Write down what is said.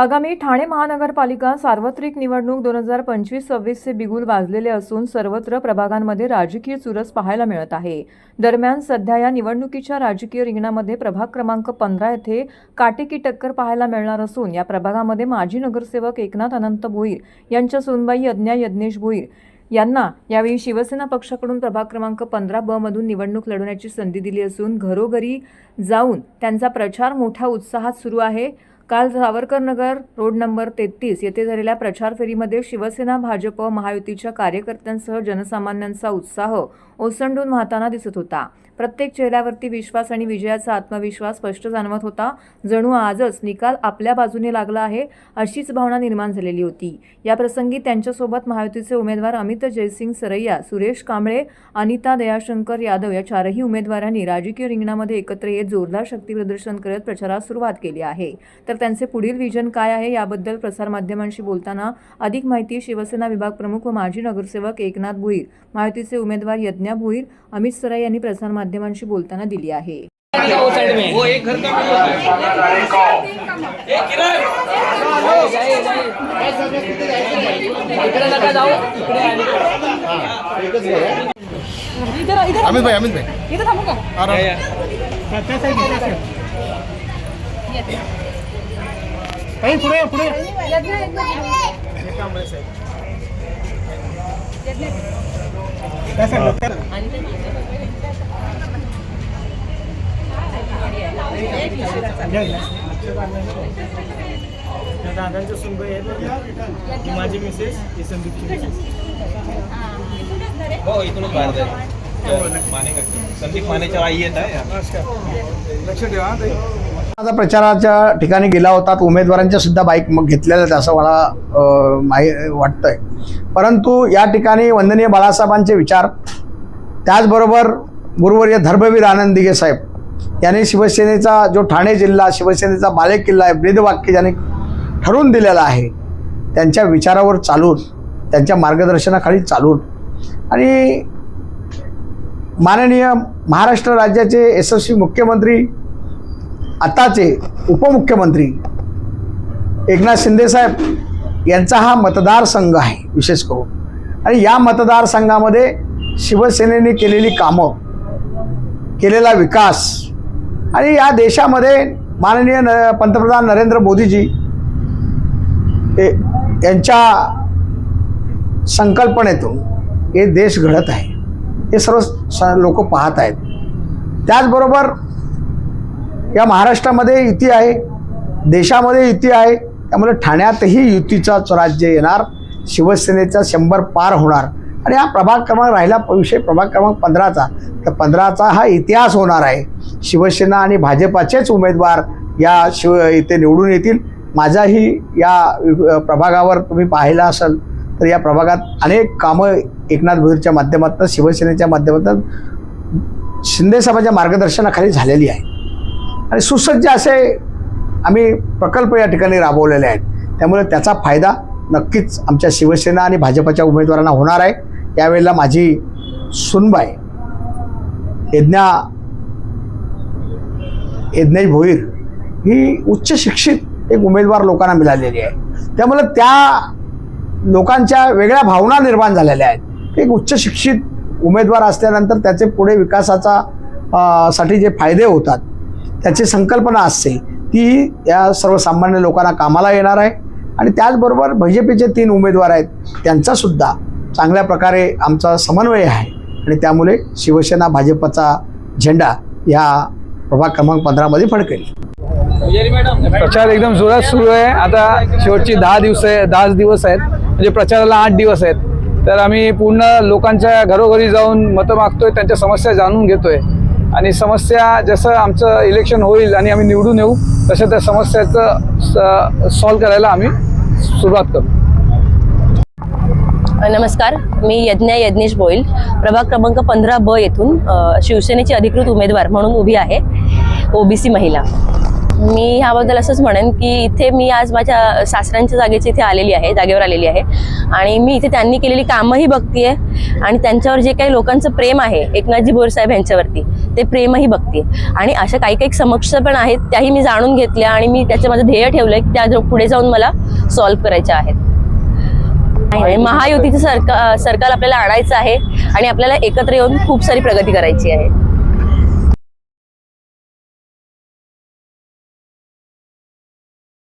आगामी ठाणे महानगरपालिका सार्वत्रिक निवडणूक 2025-26चे बिगुल वाजलेले असून सर्वत्र प्रभागांमध्ये राजकीय चुरस पाहायला मिळत आहे। दरम्यान सध्या या निवडणुकीच्या राजकीय रिंगणामध्ये प्रभाग क्रमांक 15 येथे काटेकी टक्कर पाहायला मिळणार असून या प्रभागामध्ये माजी नगरसेवक एकनाथ अनंत भोईर यांच्या सूनबाई यज्ञा यज्ञेश भोईर यांना यावेळी शिवसेना पक्षाकडून प्रभाग क्रमांक 15 ब मधून निवडणूक लढवण्याची संधी दिली असून घरोघरी जाऊन त्यांचा प्रचार मोठ्या उत्साहात सुरू आहे। काल सावरकर नगर रोड नंबर 33 येथे झालेल्या प्रचार फेरीमध्ये शिवसेना भाजप महायुतीच्या कार्यकर्त्यांसह जनसामान्यांचा उत्साह ओसंडून वाहताना दिसत होता। प्रत्येक चेहऱ्यावरती विश्वास आणि विजयाचा आत्मविश्वास स्पष्ट जाणवत होता। जणू आजच निकाल आपल्या बाजूने लागला आहे अशीच भावना निर्माण झालेली होती। या प्रसंगी त्यांच्यासोबत महायुतीचे उमेदवार अमित जयसिंग सरैया, सुरेश कांबळे, अनिता दयाशंकर यादव या चारही उमेदवारांनी राजकीय रिंगणामध्ये एकत्र येत जोरदार शक्ती प्रदर्शन करत प्रचारास सुरुवात केली आहे। तर त्यांचे पुढील विजन काय आहे याबद्दल प्रसारमाध्यमांशी बोलताना अधिक माहिती शिवसेना विभाग प्रमुख व माजी नगरसेवक एकनाथ भोईर, महायुतीचे उमेदवार यज्ञा भोईर, अमित सरैया यांनी प्रसारमाध्यमांशी बोलताना दिली आहे। वो एक घर का अमित भाई इधर थांबू का? पुढे दादांच्या सुनबाई आहेत, माझी मिसेस ही संदीपची मिसेस। हो इथूनच बाहेर जाईल संदीप मानेच्या आई येत आहे। लक्ष ठेवा। आता प्रचाराच्या ठिकाणी गेला होता, उमेदवारांच्या सुद्धा बाईक मग घेतलेल्या आहेत असं मला वाटतंय। परंतु या ठिकाणी वंदनीय बाळासाहेबांचे विचार, त्याचबरोबर गुरुवर्य धर्मवीर आनंद दिघे साहेब यांनी शिवसेनेचा जो ठाणे जिल्हा शिवसेनेचा बालेकिल्ला आहे, ब्रीदवाक्य ज्यांनी ठरवून दिलेला आहे, त्यांच्या विचारावर चालून, त्यांच्या मार्गदर्शनाखाली चालून आणि माननीय महाराष्ट्र राज्याचे यशस्वी मुख्यमंत्री आताचे उपमुख्यमंत्री एकनाथ शिंदे साहेब यांचा हा मतदारसंघ आहे विशेष करून। आणि या मतदारसंघामध्ये शिवसेनेने केलेली कामं, केलेला विकास आणि या देशामध्ये माननीय पंतप्रधान नरेंद्र मोदीजी यांच्या संकल्पनेतून हे देश घडत आहे, हे सर्व लोक पाहत आहेत। त्याचबरोबर या महाराष्ट्रामध्ये युती आहे, देशामध्ये युती आहे, त्यामुळे ठाण्यातही युतीचाच राज्य येणार, शिवसेनेचा 100 पार होणार। आणि हा प्रभाग क्रमांक राहिला विषय प्रभाग क्रमांक 15चा, तर 15चा हा इतिहास होणार आहे। शिवसेना आणि भाजपाचेच उमेदवार या इथे निवडून येतील। माझाही या प्रभागावर तुम्ही पाहिला असाल तर या प्रभागात अनेक कामं एकनाथ भोईरच्या माध्यमातून, शिवसेनेच्या माध्यमातून शिंदेसाहेबांच्या मार्गदर्शनाखाली झालेली आहे आणि सुसज्ज असे आम्ही प्रकल्प या ठिकाणी राबवलेले आहेत। त्यामुळे त्याचा फायदा नक्कीच आमच्या शिवसेना आणि भाजपच्या उमेदवारांना होणार आहे। यावेळेला माझी सुनबाई यज्ञेश भोईर ही उच्च शिक्षित एक उमेदवार लोकांना मिळालेली आहे। त्यामुळे त्या लोकांच्या वेगळ्या भावना निर्माण झालेल्या आहेत। एक उच्च शिक्षित उमेदवार असल्यानंतर त्याचे पुढे विकासाचा साठी जे फायदे होतात, त्याची संकल्पना असते ती या सर्वसामान्य लोकांना कामाला येणार आहे। आणि त्याचबरोबर भाजपचे 3 उमेदवार आहेत, त्यांचासुद्धा चांगल्या प्रकारे आमचा समन्वय आहे आणि त्यामुळे शिवसेना भाजपचा झेंडा या प्रभाग क्रमांक 15 मध्ये फडकेल। प्रचार एकदम जोरात सुरू आहे। आता शेवटची 10 दिवस आहेत, म्हणजे प्रचाराला 8 दिवस आहेत। तर आम्ही पूर्ण लोकांच्या घरोघरी जाऊन मतं मागतोय, त्यांच्या समस्या जाणून घेतोय आणि समस्या जसं आमचं इलेक्शन होईल आणि आम्ही निवडून येऊ तसं त्या समस्याचं सॉल्व्ह करायला आम्ही सुरुवात करू। नमस्कार, मी यज्ञा यज्ञेश भोईर, प्रभाग क्रमांक 15 ब येथून शिवसेनेची अधिकृत उमेदवार म्हणून उभी आहे, ओबीसी महिला। मी ह्याबद्दल असंच म्हणेन की इथे मी आज माझ्या सासऱ्यांच्या जागेवर आलेली आहे आणि मी इथे त्यांनी केलेली कामंही बघतीये आणि त्यांच्यावर जे काही लोकांचं प्रेम आहे एकनाथजी बोर साहेब यांच्यावरती ते प्रेमही बघतीये आणि अशा काही समस्या पण आहेत त्याही मी जाणून घेतल्या आणि मी त्याचं माझं ध्येय ठेवलंय की त्या पुढे जाऊन मला सॉल्व्ह करायच्या आहेत. आणि महायुतीचं सरकार आपल्याला आणायचं आहे आणि आपल्याला एकत्र येऊन खूप सारी प्रगती करायची आहे.